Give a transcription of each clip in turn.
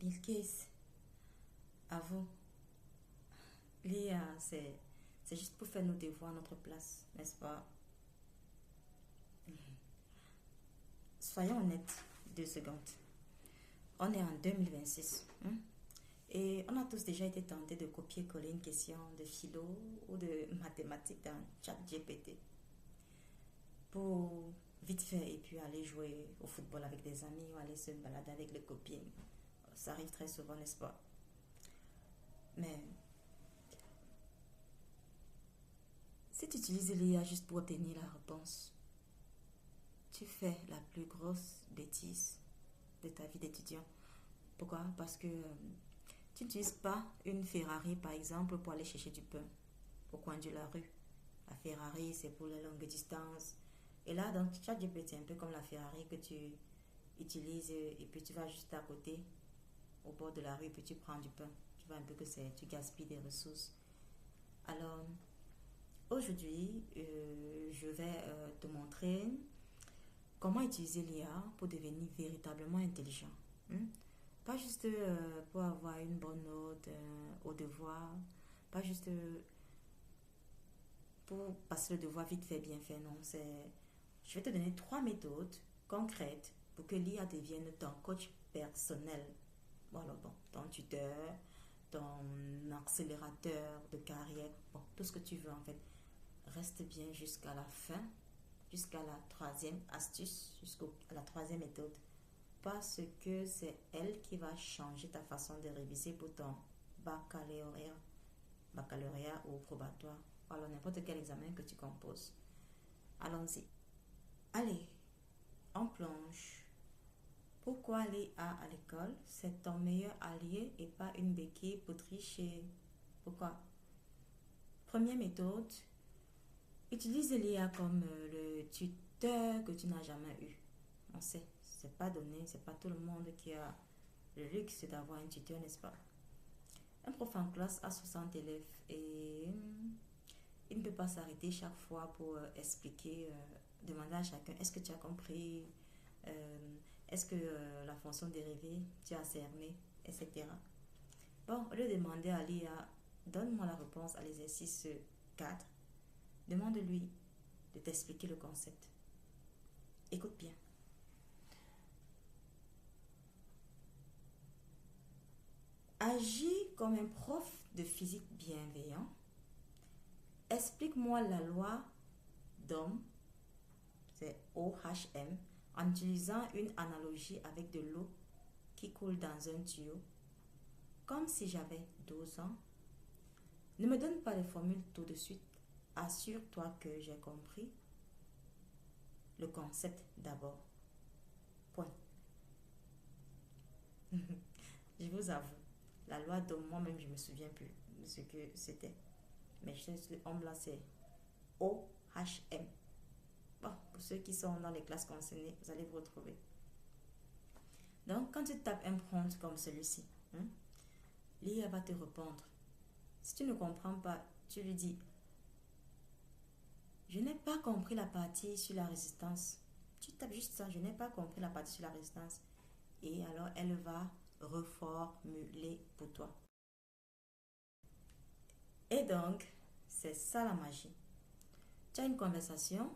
Bilkis, à vous. L'IA, c'est juste pour faire nos devoirs à notre place, n'est-ce pas? Soyons honnêtes, 2 secondes. On est en 2026. Et on a tous déjà été tentés de copier-coller une question de philo ou de mathématiques dans ChatGPT pour vite fait et puis aller jouer au football avec des amis ou aller se balader avec les copines. Ça arrive très souvent, n'est-ce pas? Mais si tu utilises l'IA juste pour obtenir la réponse, tu fais la plus grosse bêtise de ta vie d'étudiant. Pourquoi? Parce que tu n'utilises pas une Ferrari, par exemple, pour aller chercher du pain au coin de la rue. La Ferrari, c'est pour les longues distances. Et là, donc, ChatGPT, c'est un peu comme la Ferrari que tu utilises et puis tu vas juste à côté, au bord de la rue, et puis tu prends du pain. Tu vois un peu que tu gaspilles des ressources. Alors, aujourd'hui, je vais te montrer comment utiliser l'IA pour devenir véritablement intelligent. Pas juste pour avoir une bonne note au devoir, pas juste pour passer le devoir vite fait, bien fait, non. Je vais te donner 3 méthodes concrètes pour que l'IA devienne ton coach personnel. Voilà, bon, ton tuteur, ton accélérateur de carrière, bon, tout ce que tu veux en fait. Reste bien jusqu'à la fin, jusqu'à la troisième astuce, jusqu'à la troisième méthode. Parce que c'est elle qui va changer ta façon de réviser pour ton baccalauréat ou probatoire. Alors, n'importe quel examen que tu composes. Allons-y. Allez, on plonge. Pourquoi aller à l'école? C'est ton meilleur allié et pas une béquille pour tricher. Pourquoi? Première méthode, utilise l'IA comme le tuteur que tu n'as jamais eu. On sait, c'est pas donné, c'est pas tout le monde qui a le luxe d'avoir un tuteur, n'est-ce pas? Un prof en classe a 60 élèves et il ne peut pas s'arrêter chaque fois pour expliquer, demander à chacun, est-ce que tu as compris? Est-ce que la fonction dérivée, tu as cerné, etc. Bon, au lieu de demander à l'IA, donne-moi la réponse à l'exercice 4, demande-lui de t'expliquer le concept. Écoute bien. Agis comme un prof de physique bienveillant. Explique-moi la loi d'Ohm, c'est OHM, en utilisant une analogie avec de l'eau qui coule dans un tuyau, comme si j'avais 12 ans. Ne me donne pas les formules tout de suite. Assure-toi que j'ai compris le concept d'abord. Point. Je vous avoue, la loi d'Ohm, moi-même, je ne me souviens plus de ce que c'était. Mais je sais que Ohm là, c'est OHM. Bon, pour ceux qui sont dans les classes concernées, vous allez vous retrouver. Donc, quand tu tapes un prompt comme celui-ci, l'IA va te répondre. Si tu ne comprends pas, tu lui dis, je n'ai pas compris la partie sur la résistance. Tu tapes juste ça, je n'ai pas compris la partie sur la résistance. Et alors, elle va reformuler pour toi. Et donc, c'est ça la magie. Tu as une conversation,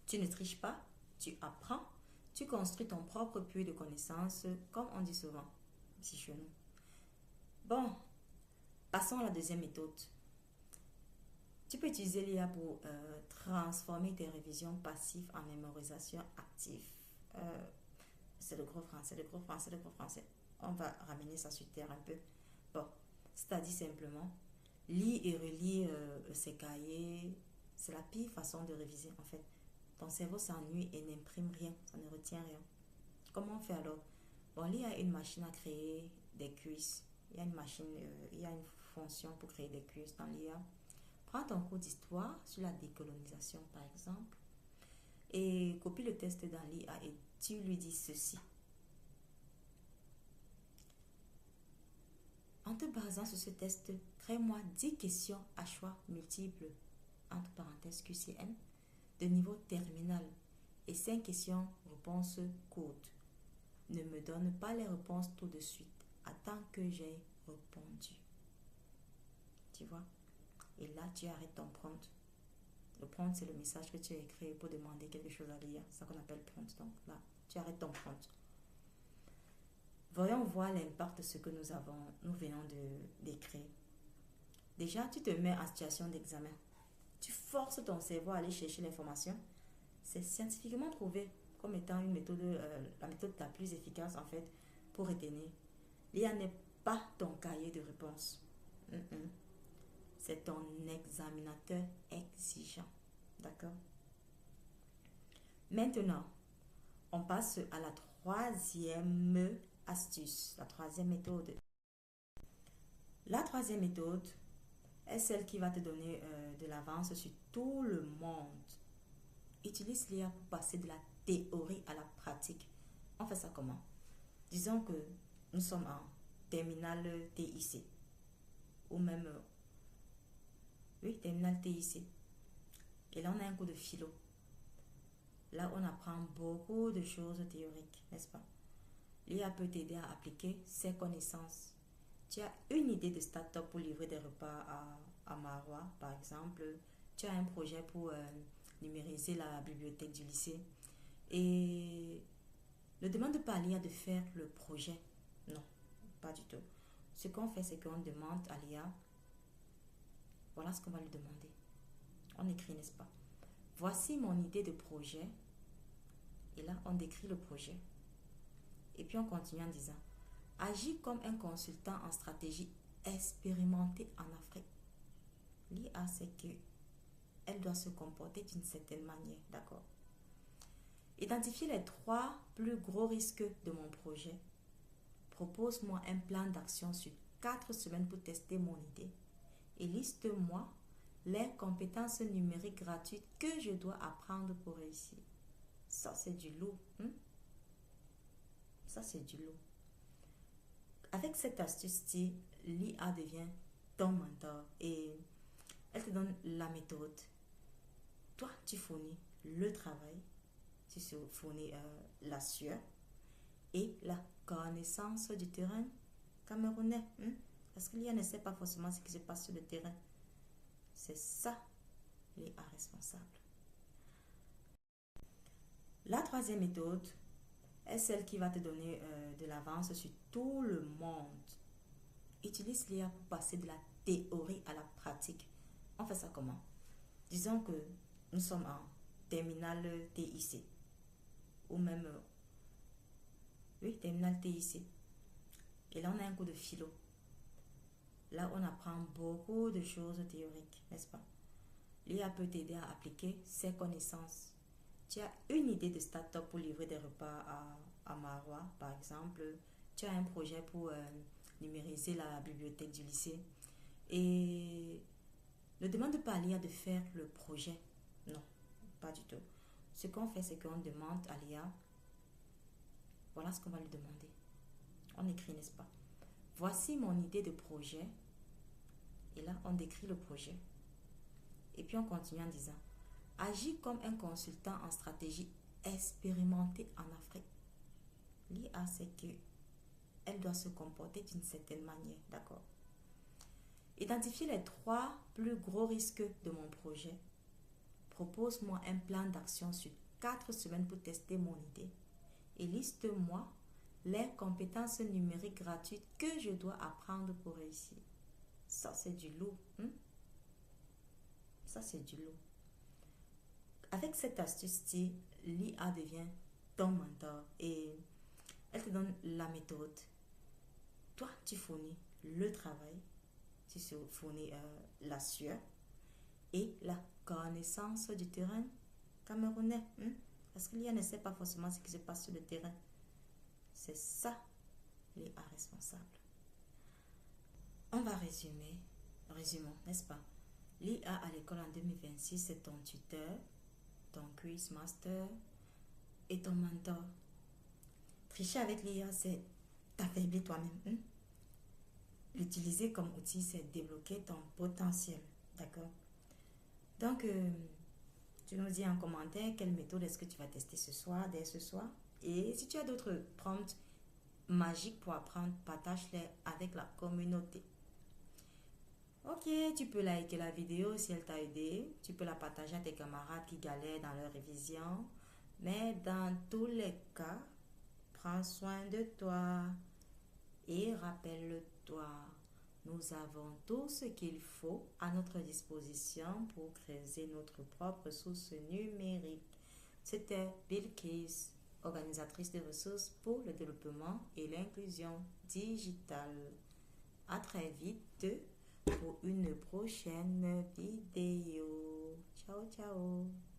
tu ne triches pas, tu apprends, tu construis ton propre puits de connaissances, comme on dit souvent ici chez nous. Bon, passons à la deuxième méthode. Tu peux utiliser l'IA pour transformer tes révisions passives en mémorisation active. C'est le gros français, le gros français, le gros français. On va ramener ça sur terre un peu. Bon, c'est-à-dire simplement, lis et relis ces cahiers. C'est la pire façon de réviser en fait. Ton cerveau s'ennuie et n'imprime rien, ça ne retient rien. Comment on fait alors? Bon, l'IA a une machine à créer des quiz. Il y a une machine, il y a une fonction pour créer des quiz dans l'IA. Prends ton cours d'histoire sur la décolonisation par exemple et copie le test dans l'IA et tu lui dis ceci. En te basant sur ce test, crée-moi 10 questions à choix multiples, entre parenthèses QCM, de niveau terminal et 5 questions réponses courtes. Ne me donne pas les réponses tout de suite. attends que j'ai répondu. Tu vois? Et là, tu arrêtes ton prompt. Le prompt, c'est le message que tu as écrit pour demander quelque chose à l'IA. C'est ça qu'on appelle prompt. Donc là, tu arrêtes ton prompt. Voyons voir l'impact de ce que nous venons d'écrire. Déjà, tu te mets en situation d'examen. Tu forces ton cerveau à aller chercher l'information. C'est scientifiquement prouvé comme étant une méthode, la méthode la plus efficace en fait pour retenir. L'IA n'est pas ton cahier de réponses. C'est ton examinateur exigeant. D'accord? Maintenant, on passe à la troisième astuce, la troisième méthode. La troisième méthode est celle qui va te donner de l'avance sur tout le monde. Utilise l'IA pour passer de la théorie à la pratique. On fait ça comment? Disons que nous sommes en terminale TIC ou même, oui, terminale TIC. Et là, on a un cours de philo. Là, on apprend beaucoup de choses théoriques, n'est-ce pas? L'IA peut t'aider à appliquer ses connaissances. Tu as une idée de start-up pour livrer des repas à Marois, par exemple. Tu as un projet pour numériser la bibliothèque du lycée. Et ne demande pas à l'IA de faire le projet. Non, pas du tout. Ce qu'on fait, c'est qu'on demande à l'IA, voilà ce qu'on va lui demander. On écrit, n'est-ce pas? Voici mon idée de projet. Et là, on décrit le projet. Et puis, on continue en disant, agis comme un consultant en stratégie expérimenté en Afrique. L'IA, c'est que elle doit se comporter d'une certaine manière, d'accord? Identifier les 3 plus gros risques de mon projet. Propose-moi un plan d'action sur 4 semaines pour tester mon idée. Et liste-moi les compétences numériques gratuites que je dois apprendre pour réussir. Ça, c'est du lourd. Ça, c'est du lourd. Avec cette astuce-ci, l'IA devient ton mentor et elle te donne la méthode. Toi, tu fournis le travail, tu fournis la sueur et la connaissance du terrain camerounais. Parce que l'IA ne sait pas forcément ce qui se passe sur le terrain. C'est ça, l'IA responsable. La troisième méthode est celle qui va te donner de l'avance sur tout le monde. Utilise l'IA pour passer de la théorie à la pratique. On fait ça comment? Disons que nous sommes en terminale TIC ou même, oui, terminale TIC. Et là, on a un cours de philo. Là, on apprend beaucoup de choses théoriques, n'est-ce pas? L'IA peut t'aider à appliquer ses connaissances. Tu as une idée de start-up pour livrer des repas à Marois, par exemple. Tu as un projet pour numériser la bibliothèque du lycée. Et ne demande pas à l'IA de faire le projet. Non, pas du tout. Ce qu'on fait, c'est qu'on demande à l'IA, voilà ce qu'on va lui demander. On écrit, n'est-ce pas? Voici mon idée de projet. Et là, on décrit le projet. Et puis, on continue en disant, agis comme un consultant en stratégie expérimenté en Afrique. L'IA, c'est que elle doit se comporter d'une certaine manière, d'accord? Identifier les 3 plus gros risques de mon projet. Propose-moi un plan d'action sur 4 semaines pour tester mon idée. Et liste-moi les compétences numériques gratuites que je dois apprendre pour réussir. Ça, c'est du lourd. Ça, c'est du lourd. Avec cette astuce-ci, l'IA devient ton mentor et elle te donne la méthode. Toi, tu fournis le travail, tu fournis la sueur et la connaissance du terrain camerounais. Parce que l'IA ne sait pas forcément ce qui se passe sur le terrain. C'est ça, l'IA responsable. On va résumer. Résumons, n'est-ce pas? L'IA à l'école en 2026, c'est ton tuteur, ton quiz master et ton mentor. Tricher avec l'IA, c'est t'affaiblir toi-même. L'utiliser comme outil, c'est débloquer ton potentiel. D'accord? Donc, tu nous dis en commentaire quelle méthode est-ce que tu vas tester ce soir, dès ce soir. Et si tu as d'autres prompts, magiques pour apprendre, partage-les avec la communauté. Ok, tu peux liker la vidéo si elle t'a aidé. Tu peux la partager à tes camarades qui galèrent dans leur révision. Mais dans tous les cas, prends soin de toi et rappelle-toi, nous avons tout ce qu'il faut à notre disposition pour créer notre propre source numérique. C'était Bilkis, organisatrice de ressources pour le développement et l'inclusion digitale. À très vite pour une prochaine vidéo. Ciao, ciao.